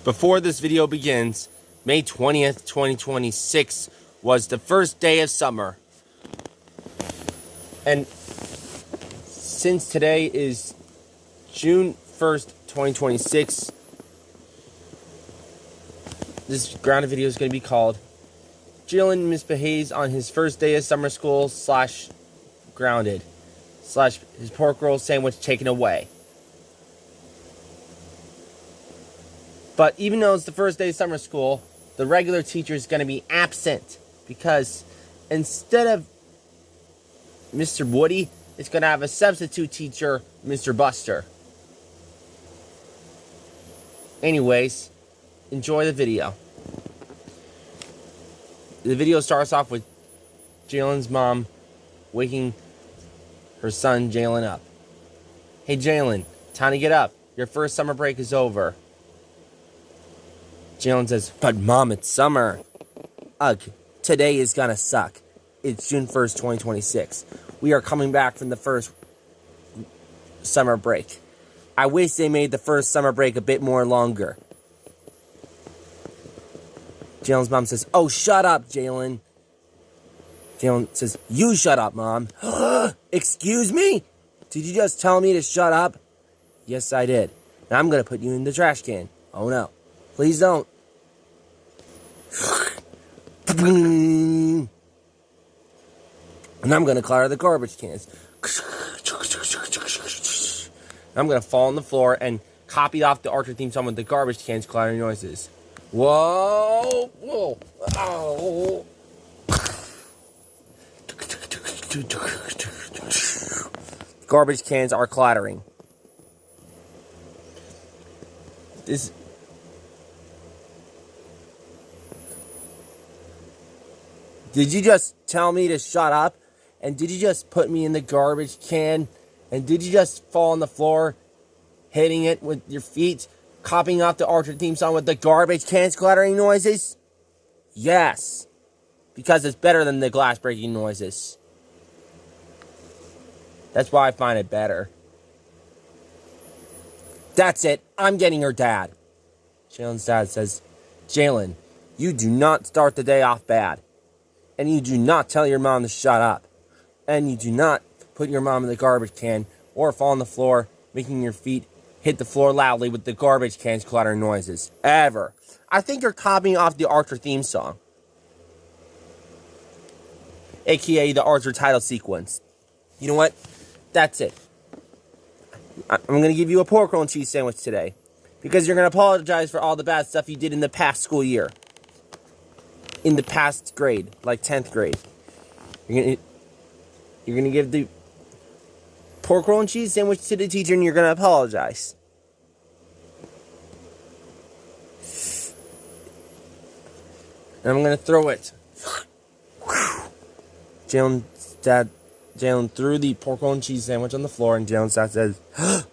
Before this video begins, May 20th, 2026 was the first day of summer. And since today is June 1st, 2026, this grounded video is going to be called Jeylan Misbehaves on his first day of summer school / grounded / his pork roll sandwich taken away. But even though it's the first day of summer school, the regular teacher is going to be absent because instead of Mr. Woody, it's going to have a substitute teacher, Mr. Buster. Anyways, enjoy the video. The video starts off with Jeylan's mom waking her son Jeylan up. Hey Jeylan, time to get up. Your first summer break is over. Jeylan says, but Mom, it's summer. Ugh, today is gonna suck. It's June 1st, 2026. We are coming back from the first summer break. I wish they made the first summer break a bit more longer. Jeylan's mom says, oh, shut up, Jeylan. Jeylan says, you shut up, Mom. Excuse me? Did you just tell me to shut up? Yes, I did. Now I'm gonna put you in the trash can. Oh no. Please don't. And I'm going to clutter the garbage cans. I'm going to fall on the floor and copy off the Archer theme song with the garbage cans clattering noises. Whoa! Whoa! Ow! Garbage cans are clattering. Did you just tell me to shut up? And did you just put me in the garbage can? And did you just fall on the floor, hitting it with your feet, copying off the Archer theme song with the garbage cans clattering noises? Yes. Because it's better than the glass breaking noises. That's why I find it better. That's it. I'm getting her dad. Jeylan's dad says, Jeylan, you do not start the day off bad. And you do not tell your mom to shut up. And you do not put your mom in the garbage can or fall on the floor, making your feet hit the floor loudly with the garbage cans clattering noises. Ever. I think you're copying off the Archer theme song. AKA the Archer title sequence. You know what? That's it. I'm going to give you a pork roll and cheese sandwich today. Because you're going to apologize for all the bad stuff you did in the past school year. In the past grade, like 10th grade. You're gonna give the pork roll and cheese sandwich to the teacher and you're gonna apologize. And I'm gonna throw it. Jeylan threw the pork roll and cheese sandwich on the floor and Jeylan's dad says,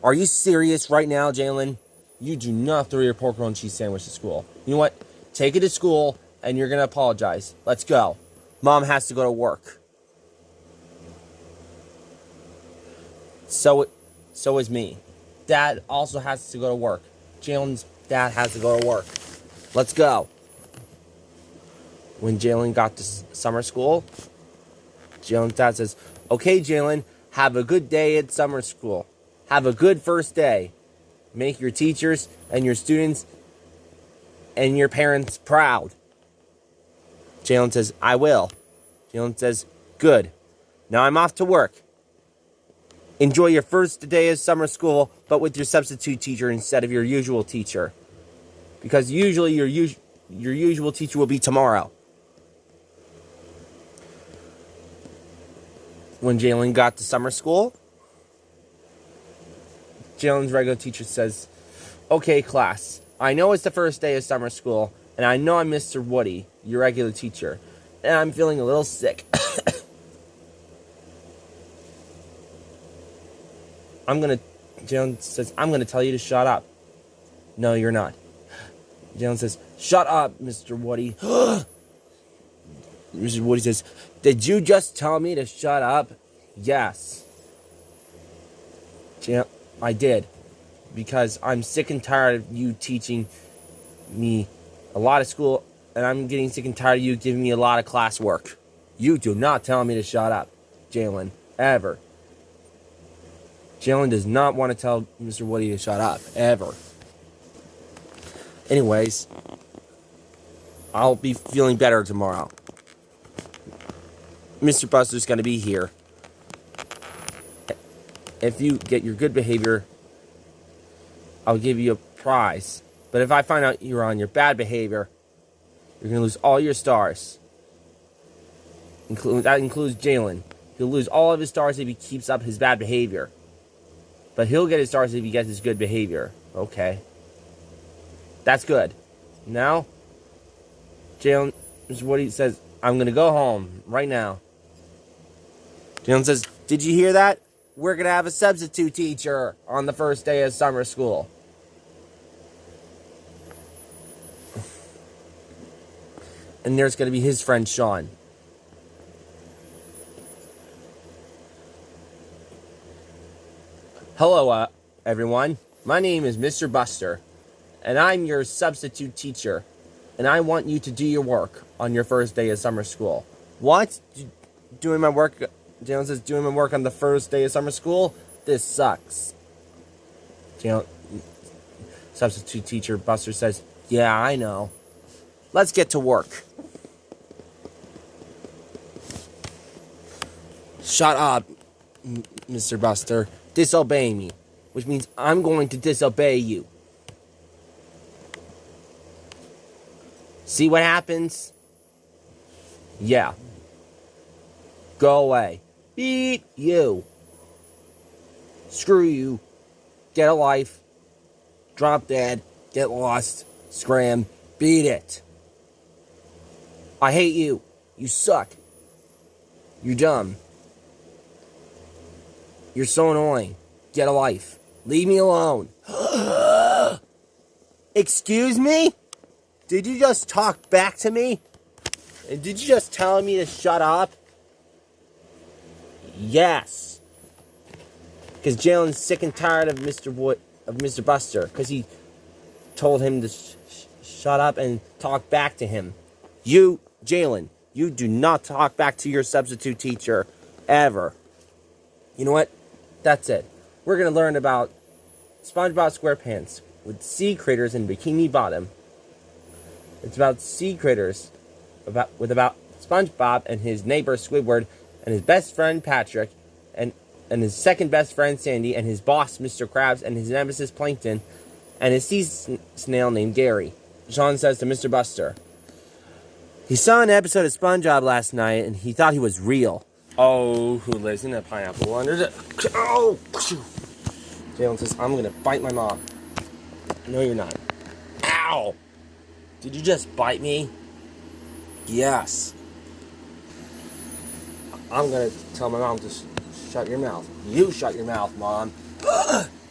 are you serious right now, Jeylan? You do not throw your pork roll and cheese sandwich to school. You know what? Take it to school and you're going to apologize. Let's go. Mom has to go to work. So is me. Dad also has to go to work. Jeylan's dad has to go to work. Let's go. When Jeylan got to summer school, Jeylan's dad says, okay, Jeylan, have a good day at summer school. Have a good first day. Make your teachers and your students and your parents proud. Jeylan says, I will. Jeylan says, good. Now I'm off to work. Enjoy your first day of summer school, but with your substitute teacher instead of your usual teacher. Because usually your usual teacher will be tomorrow. When Jeylan got to summer school, Jeylan's regular teacher says, okay, class, I know it's the first day of summer school, and I know I'm Mr. Woody, your regular teacher, and I'm feeling a little sick. Jeylan says, I'm gonna tell you to shut up. No, you're not. Jeylan says, shut up, Mr. Woody. Mr. Woody says, did you just tell me to shut up? Yes. I did. Because I'm sick and tired of you teaching me a lot of school, and I'm getting sick and tired of you giving me a lot of classwork. You do not tell me to shut up, Jeylan, ever. Jeylan does not want to tell Mr. Woody to shut up, ever. Anyways, I'll be feeling better tomorrow. Mr. Buster's going to be here. If you get your good behavior, I'll give you a prize. But if I find out you're on your bad behavior, you're going to lose all your stars. That includes Jeylan. He'll lose all of his stars if he keeps up his bad behavior. But he'll get his stars if he gets his good behavior. Okay. That's good. Now, Jeylan, Mr. Woody says, I'm going to go home right now. Jeylan says, did you hear that? We're going to have a substitute teacher on the first day of summer school. And there's going to be his friend Sean. Hello, everyone. My name is Mr. Buster, and I'm your substitute teacher. And I want you to do your work on your first day of summer school. What? Doing my work? Jeylan says, doing my work on the first day of summer school? This sucks. Jeylan, substitute teacher Buster says, yeah, I know. Let's get to work. Shut up, Mr. Buster. Disobey me, which means I'm going to disobey you. See what happens? Yeah. Go away. Beat you. Screw you. Get a life. Drop dead. Get lost. Scram. Beat it. I hate you. You suck. You're dumb. You're so annoying. Get a life. Leave me alone. Excuse me? Did you just talk back to me? And did you just tell me to shut up? Yes. Because Jeylan's sick and tired of Mr. Buster. Because he told him to shut up and talk back to him. You, Jeylan, you do not talk back to your substitute teacher. Ever. You know what? That's it. We're going to learn about SpongeBob SquarePants with sea critters in Bikini Bottom. It's about sea critters about SpongeBob and his neighbor Squidward and his best friend Patrick and his second best friend Sandy and his boss Mr. Krabs and his nemesis Plankton and his sea snail named Gary. Sean says to Mr. Buster, he saw an episode of SpongeBob last night and he thought he was real. Oh, who lives in a pineapple under the... Oh! Jeylan says, I'm going to bite my mom. No, you're not. Ow! Did you just bite me? Yes. I'm going to tell my mom to shut your mouth. You shut your mouth, Mom.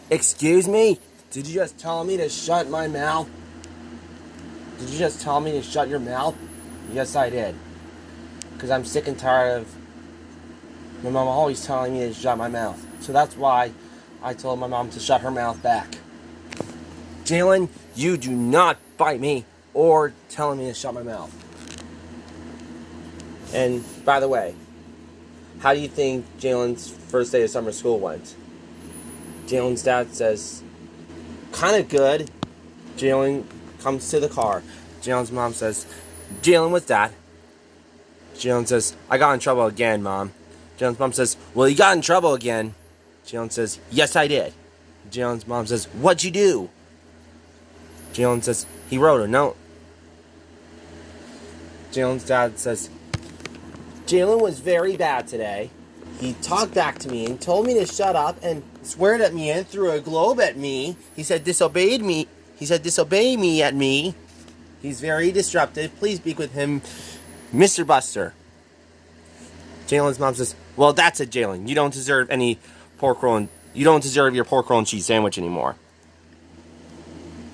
Excuse me? Did you just tell me to shut my mouth? Did you just tell me to shut your mouth? Yes, I did. Because I'm sick and tired of my mom always telling me to shut my mouth. So that's why I told my mom to shut her mouth back. Jeylan, you do not bite me or telling me to shut my mouth. And by the way, how do you think Jeylan's first day of summer school went? Jeylan's dad says, kind of good. Jeylan comes to the car. Jeylan's mom says, Jeylan, what's that? Jeylan says, I got in trouble again, Mom. Jeylan's mom says, well, you got in trouble again. Jeylan says, yes, I did. Jeylan's mom says, what'd you do? Jeylan says, he wrote a note. Jeylan's dad says, Jeylan was very bad today. He talked back to me and told me to shut up and sweared at me and threw a globe at me. He said disobeyed me. He said disobey me at me. He's very disruptive. Please speak with him, Mr. Buster. Jeylan's mom says, well, that's it, Jeylan. You don't deserve any pork roll and you don't deserve your pork roll and cheese sandwich anymore.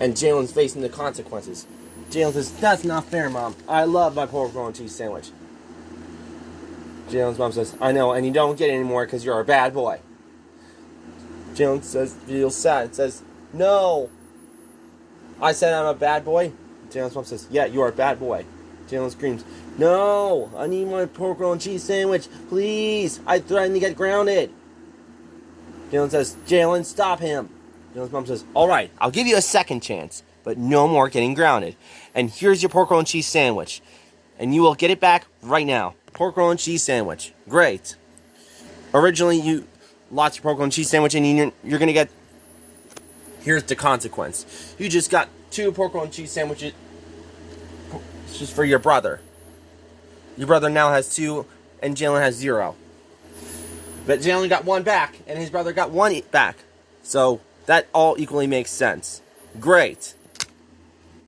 And Jeylan's facing the consequences. Jeylan says, that's not fair, Mom. I love my pork roll and cheese sandwich. Jeylan's mom says, I know, and you don't get it anymore because you're a bad boy. Jeylan says, feels sad, and says, no. I said I'm a bad boy? Jaylen's mom says, yeah, you are a bad boy. Jaylen screams, no, I need my pork roll and cheese sandwich. Please, I threaten to get grounded. Jaylen says, Jaylen, stop him. Jaylen's mom says, all right, I'll give you a second chance, but no more getting grounded. And here's your pork roll and cheese sandwich. And you will get it back right now. Pork roll and cheese sandwich. Great. Originally, you lost your pork roll and cheese sandwich, and you're going to get... Here's the consequence. You just got 2 pork roll and cheese sandwiches just for your brother. Your brother now has 2, and Jaylen has 0. But Jaylen got 1 back, and his brother got 1 back. So that all equally makes sense. Great.